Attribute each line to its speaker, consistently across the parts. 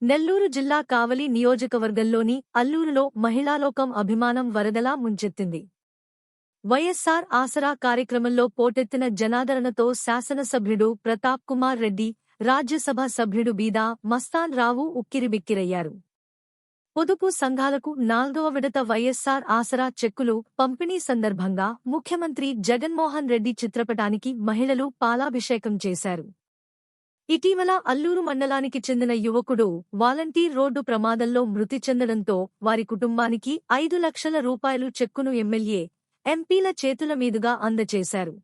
Speaker 1: నెల్లూరు జిల్లా కావలి నియోజకవర్గంలోని అల్లూరులో మహిళాలోకం అభిమానం వరదలా ముంచెత్తింది. వైఎస్సార్ ఆసరా కార్యక్రమంలో పోటెత్తిన జనాదరణతో శాసనసభ్యుడు ప్రతాప్ కుమార్ రెడ్డి, రాజ్యసభ సభ్యుడు బీదా మస్తాన్ రావు ఉక్కిరిబిక్కిరయ్యారు. పొదుపు సంఘాలకు 4వ విడత వైఎస్సార్ ఆసరా చెక్కులు పంపిణీ సందర్భంగా ముఖ్యమంత్రి జగన్మోహన్ రెడ్డి చిత్రపటానికి మహిళలు పాలాభిషేకం చేశారు. ఇటీవల అల్లూరు మండలానికి చెందిన యువకుడు వాలంటీర్ రోడ్డు ప్రమాదంలో మృతి చెందడంతో వారి కుటుంబానికి 5 లక్షల రూపాయలు చెక్కును ఎమ్మెల్యే, ఎంపీల చేతుల మీదుగా అందజేశారు.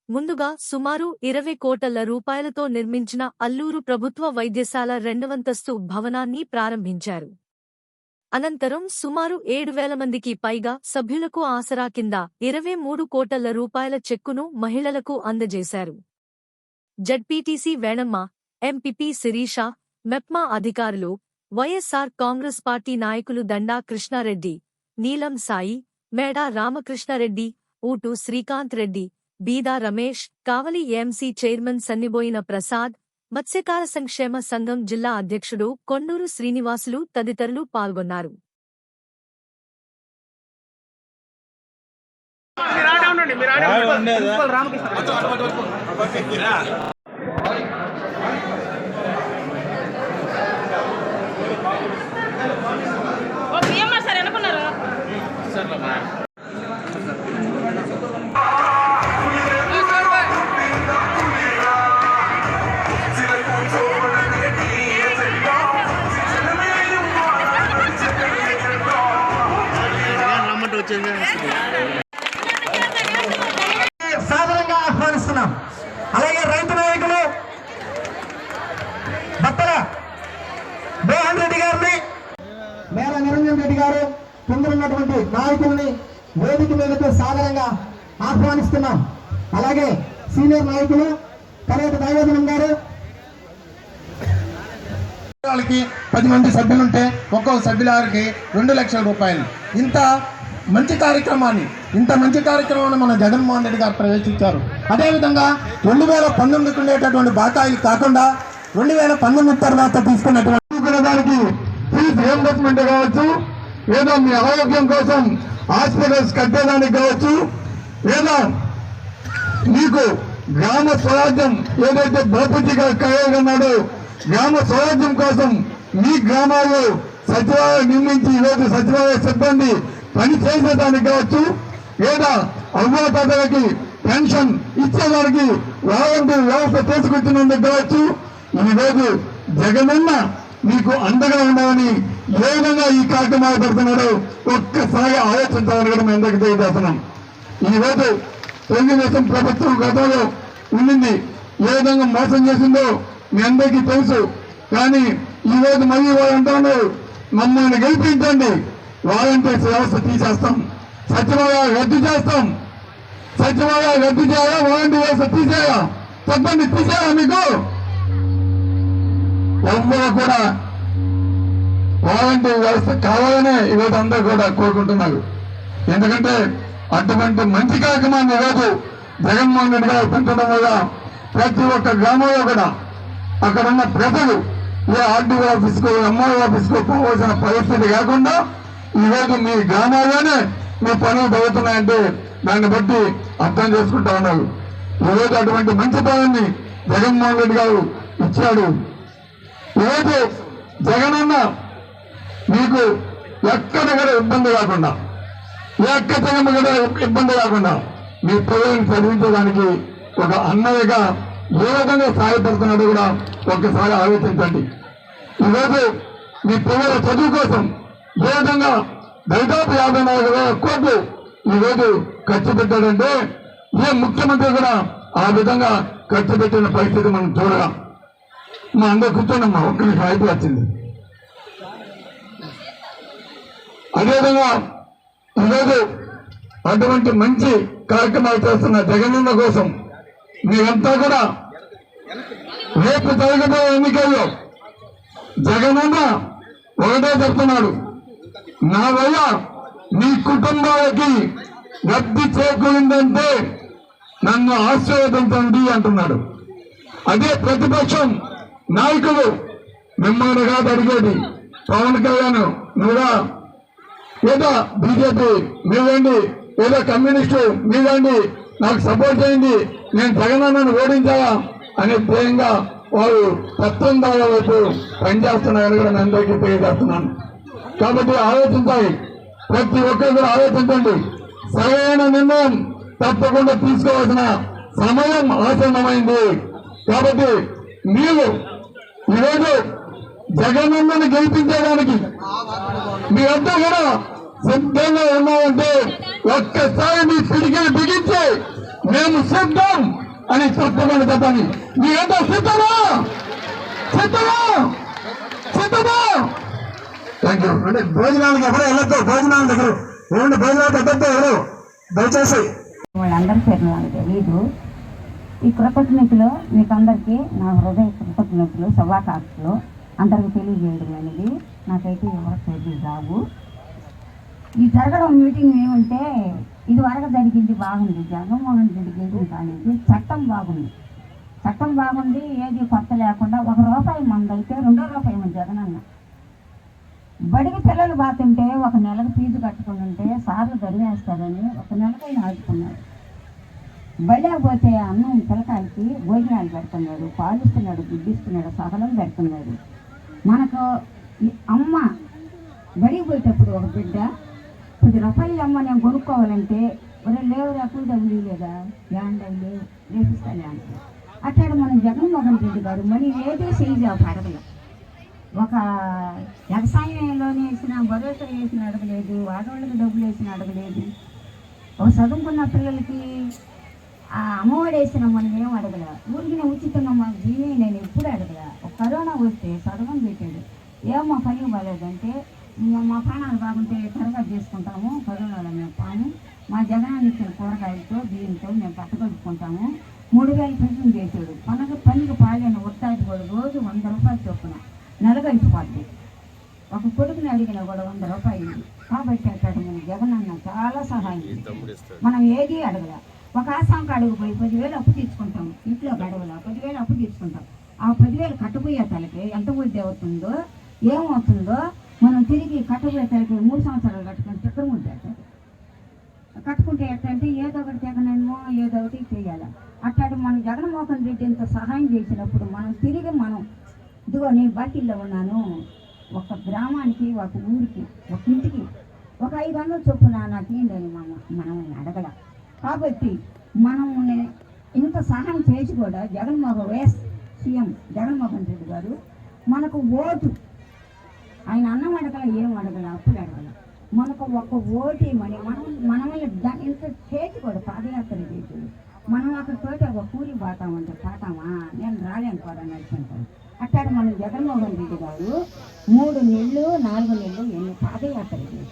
Speaker 1: ముందుగా సుమారు 20 కోట్ల రూపాయలతో నిర్మించిన అల్లూరు ప్రభుత్వ వైద్యశాల 2వ భవనాన్ని ప్రారంభించారు. అనంతరం సుమారు 7,000 మందికి పైగా సభ్యులకు ఆసరా కింద 23 కోట్ల రూపాయల చెక్కును మహిళలకు అందజేశారు. జడ్పీటీసీ వేణమ్మ, ఎంపీపీ శిరీష, మెప్మా అధికారులు, వైఎస్సార్ కాంగ్రెస్ పార్టీ నాయకులు దండా కృష్ణారెడ్డి, నీలం సాయి, మేడా రామకృష్ణారెడ్డి, ఊటు శ్రీకాంత్ రెడ్డి, బీదా రమేష్, కావలి ఏఎంసీ చైర్మన్ సన్నిబోయిన ప్రసాద్, మత్స్యకార సంక్షేమ సంఘం జిల్లా అధ్యక్షుడు కొండూరు శ్రీనివాసులు తదితరులు పాల్గొన్నారు.
Speaker 2: సాధారణంగా ఆహ్వానిస్తున్నాం. అలాగే రైతు నాయకులు బత్తల మోహన్ రెడ్డి గారిని, మేర నిరంజన్ రెడ్డి గారు, కిందనున్నటువంటి నాయకుల్ని వేదిక మీదకు సాధారణంగా ఆహ్వానిస్తున్నాం. అలాగే సీనియర్ నాయకులు కరేట దైవజనం గారు,
Speaker 3: 10 మంది సభ్యులుంటే ఒక్కొక్క సభ్యులకి 2 లక్షల రూపాయలు. ఇంత మంచి కార్యక్రమాన్ని మన జగన్మోహన్ రెడ్డి గారు ప్రవేశించారు. అదేవిధంగా 2019 ఉండేటటువంటి బాకాయిలు కాకుండా 2019 తర్వాత తీసుకున్నటువంటి దానికి ఫీజు రియంబర్స్మెంట్ కావచ్చు, ఏదో మీ ఆరోగ్యం కోసం హాస్పిటల్స్ కట్టేదానికి కావచ్చు, ఏదో మీకు గ్రామ స్వరాజ్యం ఏదైతే బాపూజీ గారు కలగన్నాడో గ్రామ స్వరాజ్యం కోసం మీ గ్రామాల్లో సచివాలయం నిర్మించి ఈరోజు సచివాలయ సిబ్బంది పని చేసేదానికి కావచ్చు, లేదా అవ్వాతాతలకి పెన్షన్ ఇచ్చేదానికి వాలంటీర్ వ్యవస్థ తీసుకొచ్చినందుకు కావచ్చు, ఈరోజు జగనన్న మీకు అండగా ఉండాలని ఏ విధంగా ఈ కార్యక్రమాలు పెడుతున్నాడో ఒక్కసారి ఆలోచించాలని కూడా మేము అందరికీ తెలియజేస్తున్నాం. ఈరోజు తెలుగుదేశం ప్రభుత్వం గతంలో ఉండింది, ఏ విధంగా మోసం చేసిందో మీ అందరికీ తెలుసు. కానీ ఈరోజు మళ్ళీ వాళ్ళు అంటున్నారు, మమ్మల్ని గెలిపించండి, వాలంటీర్స్ వ్యవస్థ తీసేస్తాం, సచివాలయాలు రద్దు చేస్తాం. సచివాలయాలు రద్దు చేయాలా, వాలంటీర్ వ్యవస్థ తీసేయాలా? చెప్పండి, తీసేయాలా? మీకు ఎవరు కూడా వాలంటీర్ వ్యవస్థ కావాలనే ఈరోజు అందరూ కూడా కోరుకుంటున్నారు. ఎందుకంటే అటువంటి మంచి కార్యక్రమాన్ని ఈరోజు జగన్మోహన్ రెడ్డి గారు పెంచడం వల్ల ప్రతి ఒక్క గ్రామంలో కూడా అక్కడున్న ప్రజలు ఏ ఆర్డీఓ ఆఫీస్కో ఎంఆర్ఓ ఆఫీస్కో పోవాల్సిన పరిస్థితి కాకుండా ఈరోజు మీ గ్రామాల్లోనే మీ పనులు జరుగుతున్నాయంటే దాన్ని బట్టి అర్థం చేసుకుంటా ఉన్నారు. ఈరోజు అటువంటి మంచి పనుల్ని జగన్మోహన్ రెడ్డి గారు ఇచ్చాడు. ఈరోజు జగనన్న మీకు ఎక్కడ కూడా ఇబ్బంది కాకుండా, ఇబ్బంది కాకుండా మీ పిల్లల్ని చదివించడానికి ఒక అన్నయ్యగా ఏ విధంగా సహాయపడుతున్నాడో కూడా ఒక్కసారి ఆలోచించండి. ఈరోజు మీ పిల్లల చదువు కోసం ఏ విధంగా దాదాపు 54,000 కోట్లు ఈరోజు ఖర్చు పెట్టాడంటే ఏ ముఖ్యమంత్రి కూడా ఆ విధంగా ఖర్చు పెట్టిన పరిస్థితి మనం చూడగా మా అందరూ కూర్చోండమ్మా, ఒక్క నిమిషం అయిపోయింది. అదేవిధంగా ఈరోజు అటువంటి మంచి కార్యక్రమాలు చేస్తున్న జగనన్న కోసం మీరంతా కూడా రేపు జరగబోయే ఎన్నికల్లో జగనన్న ఒకటే చెప్తున్నాడు, నా వల్ల మీ కుటుంబాలకి లబ్ధి చేకూరిందంటే నన్ను ఆశీర్వదించండి అంటున్నాడు. అదే ప్రతిపక్షం నాయకులు
Speaker 4: మిమ్మల్ని కాదు అడిగేది. పవన్ కళ్యాణ్ నువ్వుగా ఏదో బీజేపీ మీదండి, ఏదో కమ్యూనిస్టు మీదండి, నాకు సపోర్ట్ చేయండి, నేను జగనన్నను ఓడించాలా అనే ధ్యేయంగా వారు తత్వందాల వైపు పనిచేస్తున్నారని కూడా నేను అందరికీ తెలియజేస్తున్నాను. కాబట్టి ఆలోచించాలి, ప్రతి ఒక్కరు కూడా ఆలోచించండి. సరైన నిర్ణయం తప్పకుండా తీసుకోవాల్సిన సమయం ఆసన్నమైంది. కాబట్టి మీరు ఈరోజు జగనన్నను గెలిపించడానికి మీరంతా కూడా సిద్ధంగా ఉన్నామంటే ఒక్కసారి మీ పిడికిలు బిగించి మేము సిద్ధం అని చెప్పమని చెప్పండి. మీరంతా సిద్ధమా? సిద్ధమా? సిద్ధమా? Thank you.
Speaker 2: అంటే భోజనాలకు ఎవరు వెళ్ళొద్దు, భోజనాల దగ్గర ఏమంటే భోజనాలు పెట్టద్దు ఎవరు దయచేసి.
Speaker 5: వాళ్ళందరి పేరు నాకు తెలీదు. ఈ కృతజ్ఞతలు మీకు అందరికీ నా హృదయ కృతజ్ఞతలు, శుభాకాంక్షలు అందరికి తెలియజేయడం అనేది నాకైతే ఎవరు తెలియదు రావు. ఈ జరగడం మీటింగ్ ఏమంటే ఇది వరకు జరిగింది బాగుంది, జగన్మోహన్ రెడ్డి గెలిచిన కానీ చట్టం బాగుంది, చట్టం బాగుంది, ఏది కొత్త లేకుండా ₹1 మందైతే ₹2 మంది జగనన్న. బడికి పిల్లలు బాతుంటే ఒక నెలకు ఫీజు కట్టుకుని ఉంటే సార్లు ధరివేస్తారని ఒక నెలకైనా ఆడుకున్నాడు. బడిలేకపోతే అన్నం పిల్లకాయలకి భోజనాలు పెడుతున్నాడు, పాలిస్తున్నాడు, గుడ్డిస్తున్నాడు, సగలం పెడుతున్నాడు. మనకు అమ్మ బడికి పోయేటప్పుడు ఒక బిడ్డ ₹10 అమ్మ నేను కొనుక్కోవాలంటే ఒరే లేవురా డబ్బులు లేదా యాండలే రేపిస్తానే అంటే అట్లాడు మన జగన్మోహన్ రెడ్డి గారు మరి ఏదో చేయలేవు అడగల. ఒక వ్యవసాయంలోనే వేసిన భరోసా వేసిన అడగలేదు, ఆడవాళ్ళకి డబ్బులు వేసిన అడగలేదు, ఒక చదువుకున్న పిల్లలకి అమ్మఒడి వేసిన మనం ఏం అడగల, ఊరికి ఉచితంగా మా జీవి నేను ఎప్పుడు అడగల. ఒక కరోనా వస్తే చదవని పెట్టాడు, ఏమో పని బాగాలేదంటే మా ప్రాణాలు బాగుంటే త్వరగా చేసుకుంటాము, కరోనాలో మేము పాము, మా జగనాన్ని ఇచ్చిన కూరగాయలతో దీంతో మేము పట్టుకొచ్చుకుంటాము. 3000 పెన్షన్ చేశాడు. పనికి పాలైన ఉత్తాది కూడా రోజు ₹100 చొప్పున నెలగలిసిపోద్ది. ఒక కొడుకుని అడిగినా కూడా ₹100. కాబట్టి అక్కడ మన జగనన్న చాలా సహాయం. మనం ఏది అడగల. ఒక ఆసాంకి అడుగుపోయి 10,000 అప్పు తీసుకుంటాం, ఇంట్లో అడగల 10,000 అప్పు తీసుకుంటాం. ఆ 10,000 కట్టబోయే తలకి ఎంత బుద్ధి అవుతుందో ఏమవుతుందో మనం తిరిగి కట్టబోయే తలకి 3 సంవత్సరాలు కట్టుకుని చక్కెర ముద్ద కట్టుకుంటే ఎట్లంటే ఏదో ఒకటి జగనేమో ఏదో ఒకటి చేయాలి. అట్లాంటి మనం జగన్మోహన్ రెడ్డి ఇంత సహాయం చేసినప్పుడు మనం తిరిగి మనం ఇదిగో నేను బాటిల్లో ఉన్నాను, ఒక గ్రామానికి ఒక ఊరికి ఒక ఇంటికి ఒక 500 చొప్పున నాకు ఏంటని మనం అడగల. కాబట్టి మనం ఇంత సహాయం చేసి కూడా సీఎం జగన్మోహన్ రెడ్డి గారు మనకు ఓటు, ఆయన అన్నం అడగల, ఏం అడగల, అప్పులు అడగల, మనకు ఒక ఓటు ఇవ్వమని మనల్ని ఇంత చేసి కూడా పాదయాత్ర చేసి మనం అక్కడ తోటి ఒక కూలి పోతామంటే పోతామా, నేను రాలేను కూడా నడుచుకుంటాను. అట్లా మనం జగన్మోహన్ రెడ్డి గారు 3 నెలలు 4 నెలలు ఎన్ని పాదయాత్ర చేసి